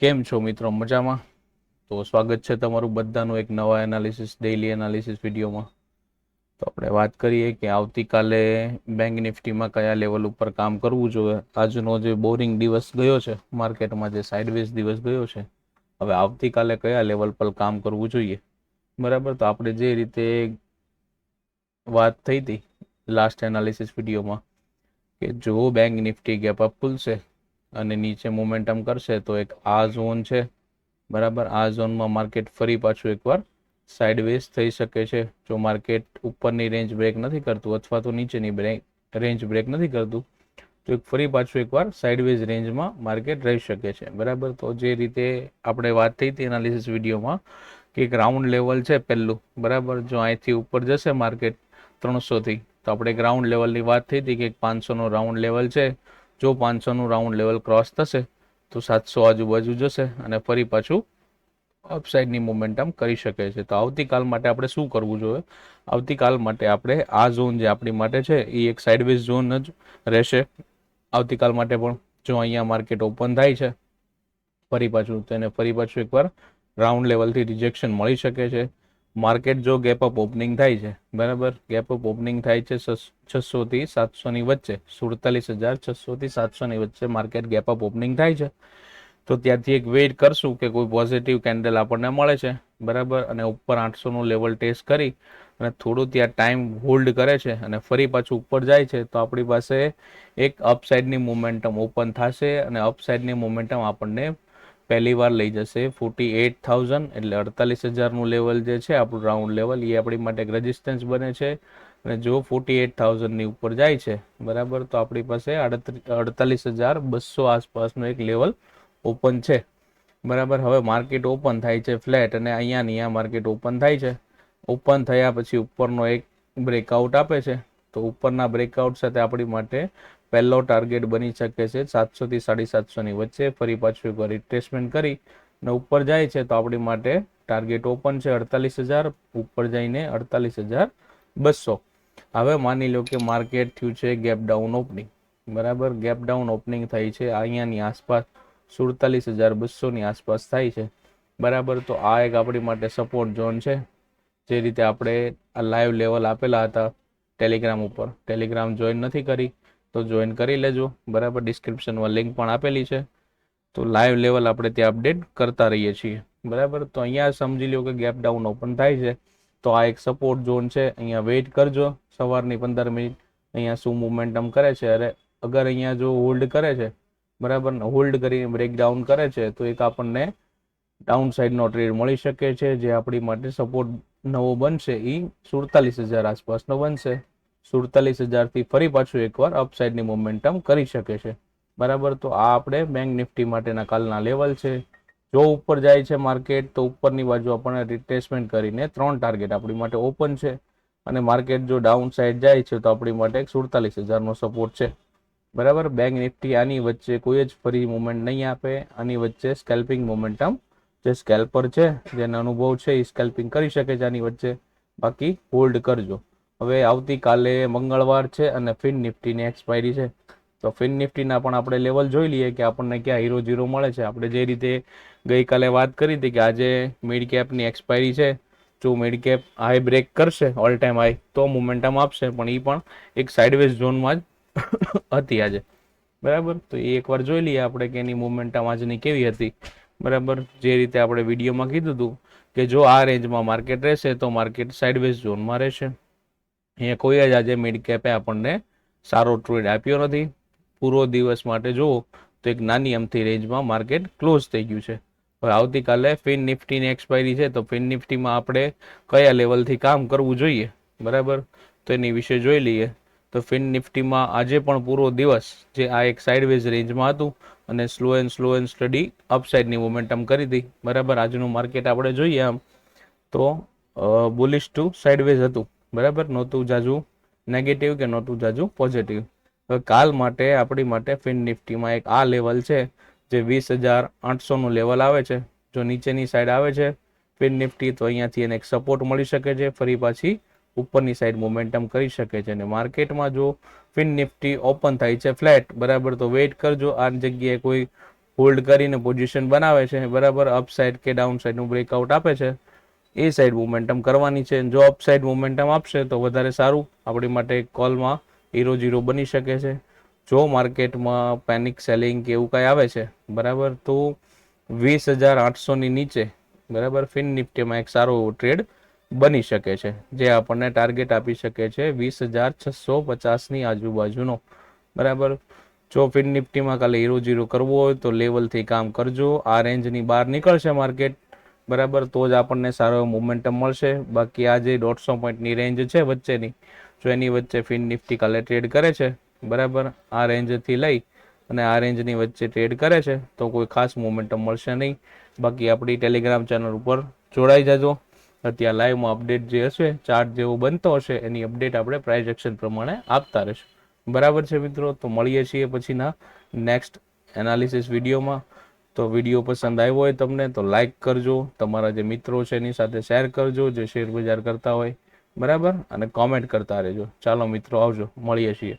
કેમ છો મિત્રો? મજામાં? તો સ્વાગત છે તમારું બધાનું એક નવા ડેઇલી એનાલિસિસ વિડીયોમાં. તો આપણે વાત કરીએ કે આવતીકાલે બેંક નિફ્ટીમાં કયા લેવલ ઉપર કામ કરવું જોઈએ. આજનો જે બોરિંગ દિવસ ગયો છે માર્કેટમાં, જે સાઇડવેઝ દિવસ ગયો છે, હવે આવતીકાલે કયા લેવલ પર કામ કરવું જોઈએ. બરાબર, તો આપણે જે રીતે વાત થઈ હતી લાસ્ટ એનાલિસિસ વિડીયોમાં કે જો બેંક નિફ્ટી ગેપ અપ ખુલશે અને નીચે મોમેન્ટમ કરશે તો એક આ ઝોન છે, બરાબર, આ ઝોનમાં માર્કેટ ફરી પાછું એકવાર સાઇડવેઝ થઈ શકે છે. જો માર્કેટ ઉપરની રેન્જ બ્રેક નથી કરતું અથવા તો નીચેની રેન્જ બ્રેક નથી કરતું તો ફરી પાછું એકવાર સાઇડવેઝ રેન્જમાં માર્કેટ રહી શકે છે. બરાબર, તો જે રીતે આપણે વાત થઈ હતી એનાલિસિસ વિડીયોમાં કે એક રાઉન્ડ લેવલ છે પહેલું, બરાબર, જો અહીંથી ઉપર જશે માર્કેટ 300 થી, તો આપણે ગ્રાઉન્ડ લેવલની વાત થઈ હતી કે 500 નો રાઉન્ડ લેવલ છે. જો 500 નું રાઉન્ડ લેવલ ક્રોસ થશે તો 700 આજુબાજુ જશે અને ફરી પાછું અપસાઇડની મોમેન્ટમ કરી શકે છે. તો આવતીકાલ માટે આપણે શું કરવું જોઈએ? આવતીકાલ માટે આપણે આ ઝોન જે આપણી માટે છે એ એક સાઇડવેઝ ઝોન જ રહેશે આવતીકાલ માટે પણ. જો અહીંયા માર્કેટ ઓપન થાય છે ફરી પાછું, તો એને ફરી પાછું એકવાર રાઉન્ડ લેવલથી રિજેક્શન મળી શકે છે. માર્કેટ જો ગેપ અપ ઓપનિંગ થાય છે, બરાબર, ગેપ અપ ઓપનિંગ થાય છે 600 થી 700 ની વચ્ચે, 47,600 થી 700 ની વચ્ચે માર્કેટ ગેપ અપ ઓપનિંગ થાય છે, તો ત્યાંથી એક વેઇટ કરશું કે કોઈ પોઝિટિવ કેન્ડલ આપણને મળે છે, બરાબર, અને ઉપર 800 નું લેવલ ટેસ્ટ કરી અને થોડું ત્યાં ટાઈમ હોલ્ડ કરે છે અને ફરી પાછું ઉપર જાય છે, તો આપણી પાસે એક અપસાઇડની મોમેન્ટમ ઓપન થશે અને અપસાઇડની મોમેન્ટમ આપણને પહેલી વાર લઈ જશે 48,000, એટલે 48,000 નું લેવલ જે છે આપણું રાઉન્ડ લેવલ, એ આપણી માટે એક રેઝિસ્ટન્સ બને છે. અને જો 48,000 ની ઉપર જાય છે, બરાબર, તો આપણી પાસે 48,200 આસપાસનો એક લેવલ ઓપન છે. બરાબર, હવે માર્કેટ ઓપન થાય છે ફ્લેટ અને અહીંયા માર્કેટ ઓપન થાય છે. ઓપન થયા પછી ઉપરનો એક બ્રેકઆઉટ આપે છે, તો ઉપરના બ્રેકઆઉટ સાથે આપણી માટે પહેલો ટાર્ગેટ બની શકે છે 700 થી 750 ની વચ્ચે. ફરી પાછું એકવાર રિટ્રેસમેન્ટ કરી અને ઉપર જાય છે તો આપણી માટે ટાર્ગેટ ઓપન છે 48,000, ઉપર જઈને 48,200. હવે માની લો કે માર્કેટ થયું છે ગેપ ડાઉન ઓપનિંગ, બરાબર, ગેપ ડાઉન ઓપનિંગ થઈ છે અહીંયાની આસપાસ 47,200 ની આસપાસ થાય છે, બરાબર. તો આ એક આપણી માટે સપોર્ટ ઝોન છે. જે રીતે આપણે આ લાઈવ લેવલ આપેલા હતા ટેલિગ્રામ ઉપર, ટેલિગ્રામ જોઈન નથી કરી તો જોઈન કરી લેજો, બરાબર, ડિસ્ક્રિપ્શનમાં લિંક પણ આપેલી છે. તો લાઈવ લેવલ આપણે ત્યાં અપડેટ કરતા રહીએ છીએ, બરાબર. તો અહીંયા સમજી લો કે ગેપ ડાઉન ઓપન થાય છે, તો આ એક સપોર્ટ ઝોન છે. અહીંયા વેઇટ કરજો સવારની 15 મિનિટ, અહીંયા શું મોમેન્ટમ કરે છે. અગર અહીંયા જો હોલ્ડ કરે છે, બરાબર, હોલ્ડ કરીને બ્રેકડાઉન કરે છે, તો એક આપણને ડાઉન સાઈડનો ટ્રેડ મળી શકે છે, જે આપણી માટે સપોર્ટ નવો બનશે એ 47,000 આસપાસનો બનશે. 47,000 થી ફરી પાછું એકવાર અપસાઇડની મોમેન્ટમ કરી શકે છે, બરાબર. તો આ આપણે બેંક નિફ્ટી માટેના કાલના લેવલ છે. જો ઉપર જાય છે માર્કેટ તો ઉપરની બાજુ આપણને રિટ્રેસમેન્ટ કરીને 3 ટાર્ગેટ આપણી માટે ઓપન છે, અને માર્કેટ જો ડાઉન સાઈડ જાય છે તો આપણી માટે 47,000 નો સપોર્ટ છે, બરાબર. બેંક નિફ્ટી આની વચ્ચે કોઈ જ ફરી મુવમેન્ટ નહીં આપે. આની વચ્ચે સ્કેલ્પિંગ મોમેન્ટમ, જે સ્કેલ્પર છે જેનો અનુભવ છે એ સ્કેલ્પિંગ કરી શકે છે આની વચ્ચે, બાકી હોલ્ડ કરજો. હવે આવતીકાલે મંગળવાર છે અને ફિન નિફ્ટીની એક્સપાયરી છે, તો ફિન નિફ્ટીના પણ આપણે લેવલ જોઈ લઈએ કે આપણને ક્યાં હીરો જીરો મળે છે. આપણે જે રીતે ગઈકાલે વાત કરી હતી કે આજે મિડ કેપની એક્સપાયરી છે, જો મિડ કેપ હાઈ બ્રેક કરશે ઓલ ટાઈમ હાઈ તો મોમેન્ટમ આપશે, પણ એ પણ એક સાઇડવેઝ ઝોનમાં જ હતી આજે, બરાબર. તો એ એકવાર જોઈ લઈએ આપણે કે એની મોમેન્ટમ આજની કેવી હતી, બરાબર. જે રીતે આપણે વિડીયોમાં કીધું હતું કે જો આ રેન્જમાં માર્કેટ રહેશે તો માર્કેટ સાઇડવેઝ ઝોનમાં રહેશે. અહીંયા કોઈ જ આજે મિડ કેપે આપણને સારો ટ્રેડ આપ્યો નથી. પૂરો દિવસ માટે જુઓ તો એક નાની અમથી રેન્જમાં માર્કેટ ક્લોઝ થઈ ગયું છે. હવે આવતીકાલે ફિન નિફ્ટીની એક્સપાયરી છે, તો ફિન નિફ્ટીમાં આપણે કયા લેવલથી કામ કરવું જોઈએ, બરાબર, તો એની વિશે જોઈ લઈએ. તો ફિન નિફ્ટીમાં આજે પણ પૂરો દિવસ જે આ એક સાઇડવેઝ રેન્જમાં હતું અને સ્લો એન્ડ સ્ટડી અપસાઇડની મોમેન્ટમ કરી હતી, બરાબર. આજનું માર્કેટ આપણે જોઈએ આમ તો બુલિશ ટુ સાઇડવેઝ હતું, બરાબર, નહોતું જાજુ નેગેટિવ કે નહોતું જાજુ પોઝિટિવ. હવે કાલ માટે આપણી માટે ફિન નિફ્ટીમાં એક આ લેવલ છે જે 20,800 નું લેવલ આવે છે. જો નીચેની સાઈડ આવે છે ફિન નિફ્ટી તો અહીંયાથી એને એક સપોર્ટ મળી શકે છે, ફરી પાછી ઉપરની સાઈડ મોમેન્ટમ કરી શકે છે. અને માર્કેટમાં જો ફિન નિફ્ટી ઓપન થાય છે ફ્લેટ, બરાબર, તો વેઇટ કરજો. આ જગ્યાએ કોઈ હોલ્ડ કરીને પોઝિશન બનાવે છે, બરાબર, અપસાઇડ કે ડાઉન સાઇડનું બ્રેકઆઉટ આપે છે, એ સાઈડ મોમેન્ટમ કરવાની છે. જો અપ સાઈડ મોમેન્ટમ આપશે તો વધારે સારું આપણી માટે, કોલમાં 0-0 બની શકે છે. જો માર્કેટમાં પેનિક સેલિંગ કે એવું કાંઈ આવે છે, બરાબર, તો 20,800ની નીચે, બરાબર, ફિન નિફ્ટીમાં એક સારો એવો ટ્રેડ બની શકે છે, જે આપણને ટાર્ગેટ આપી શકે છે 20,650ની આજુબાજુનો, બરાબર. જો ફિન નિફ્ટીમાં કાલે 0-0 કરવો હોય તો લેવલથી કામ કરજો. આ રેન્જની બહાર નીકળશે માર્કેટ, બરાબર, તો જ આપણને સારો મોમેન્ટમ મળશે. બાકી આ જે 150 પોઈન્ટની રેન્જ છે વચ્ચેની, જો એની વચ્ચે ફિન નિફ્ટી કાલે ટ્રેડ કરે છે, બરાબર, આ રેન્જથી લઈ અને આ રેન્જની વચ્ચે ટ્રેડ કરે છે, તો કોઈ ખાસ મોમેન્ટમ મળશે નહીં. બાકી આપણી ટેલિગ્રામ ચેનલ ઉપર જોડાઈ જજો. અત્યારે લાઈવમાં અપડેટ જે હશે, ચાર્ટ જેવો બનતો હશે, એની અપડેટ આપણે પ્રાઇસ એક્શન પ્રમાણે આપતા રહીશું. બરાબર છે મિત્રો, તો મળીએ છીએ પછીના નેક્સ્ટ એનાલિસિસ વિડીયોમાં. તો વિડીયો પસંદ આવ્યો હોય તમને તો લાઈક કરજો, તમારા જે મિત્રો છે એની સાથે શેર કરજો જે શેર બજાર કરતા હોય, બરાબર, અને કોમેન્ટ કરતા રહેજો. ચાલો મિત્રો, આવજો, મળીએ છીએ.